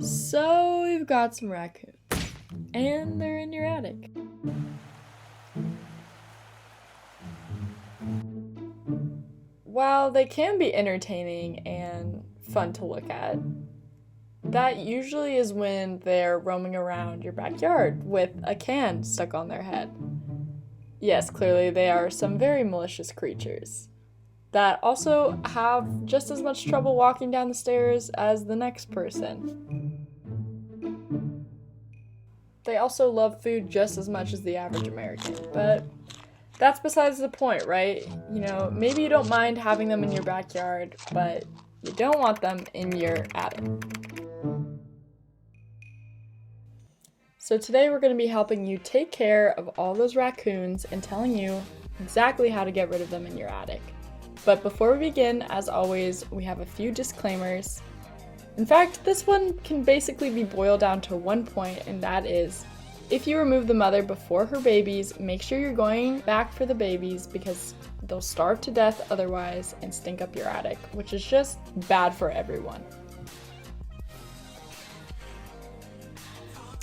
So we've got some raccoons, and they're in your attic. While they can be entertaining and fun to look at, that usually is when they're roaming around your backyard with a can stuck on their head. Yes, clearly they are some very malicious creatures that also have just as much trouble walking down the stairs as the next person. They also love food just as much as the average American, but that's besides the point, right? You know, maybe you don't mind having them in your backyard, but you don't want them in your attic. So today we're going to be helping you take care of all those raccoons and telling you exactly how to get rid of them in your attic. But before we begin, as always, we have a few disclaimers. In fact, this one can basically be boiled down to one point, and that is, if you remove the mother before her babies, make sure you're going back for the babies because they'll starve to death otherwise and stink up your attic, which is just bad for everyone.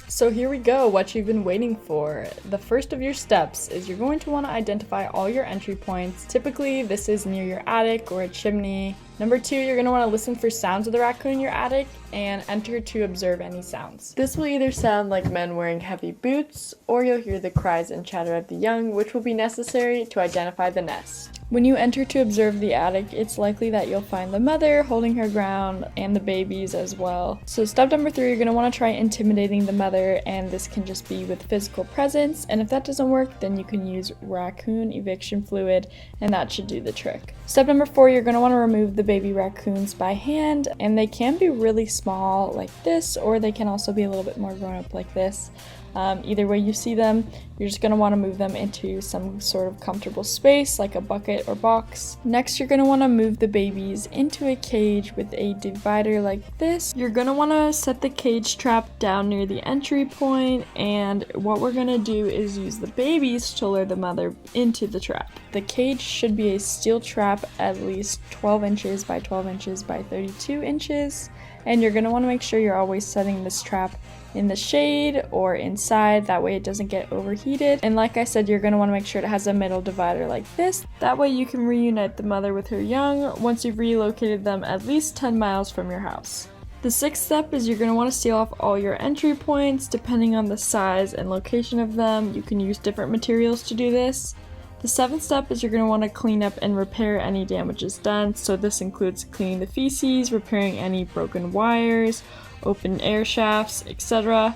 So here we go, what you've been waiting for. The first of your steps is you're going to want to identify all your entry points. Typically, this is near your attic or a chimney. Number 2, you're going to want to listen for sounds of the raccoon in your attic and enter to observe any sounds. This will either sound like men wearing heavy boots, or you'll hear the cries and chatter of the young, which will be necessary to identify the nest. When you enter to observe the attic, it's likely that you'll find the mother holding her ground and the babies as well. So step number 3, you're going to want to try intimidating the mother, and this can just be with physical presence, and if that doesn't work, then you can use raccoon eviction fluid, and that should do the trick. Step number 4, you're going to want to remove the baby raccoons by hand, and they can be really small like this, or they can also be a little bit more grown up like this. Either way you see them, you're just going to want to move them into some sort of comfortable space like a bucket or box. Next, you're going to want to move the babies into a cage with a divider like this. You're going to want to set the cage trap down near the entry point, and what we're going to do is use the babies to lure the mother into the trap. The cage should be a steel trap at least 12 inches by 12 inches by 32 inches, and you're going to want to make sure you're always setting this trap in the shade or inside, that way it doesn't get overheated. And like I said, you're going to want to make sure it has a middle divider like this. That way you can reunite the mother with her young once you've relocated them at least 10 miles from your house. The 6th step is you're going to want to seal off all your entry points. Depending on the size and location of them, you can use different materials to do this. The 7th step is you're going to want to clean up and repair any damages done. So this includes cleaning the feces, repairing any broken wires, open air shafts, etc.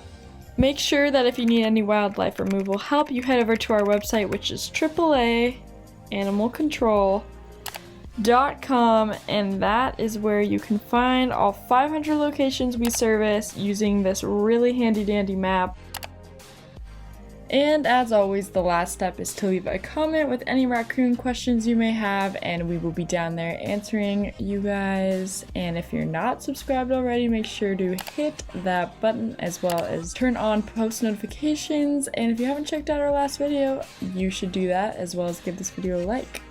Make sure that if you need any wildlife removal help, you head over to our website, which is AAA animalcontrol.com, and that is where you can find all 500 locations we service using this really handy dandy map. And as always, the last step is to leave a comment with any raccoon questions you may have, and we will be down there answering you guys. And if you're not subscribed already, make sure to hit that button as well as turn on post notifications. And if you haven't checked out our last video, you should do that as well as give this video a like.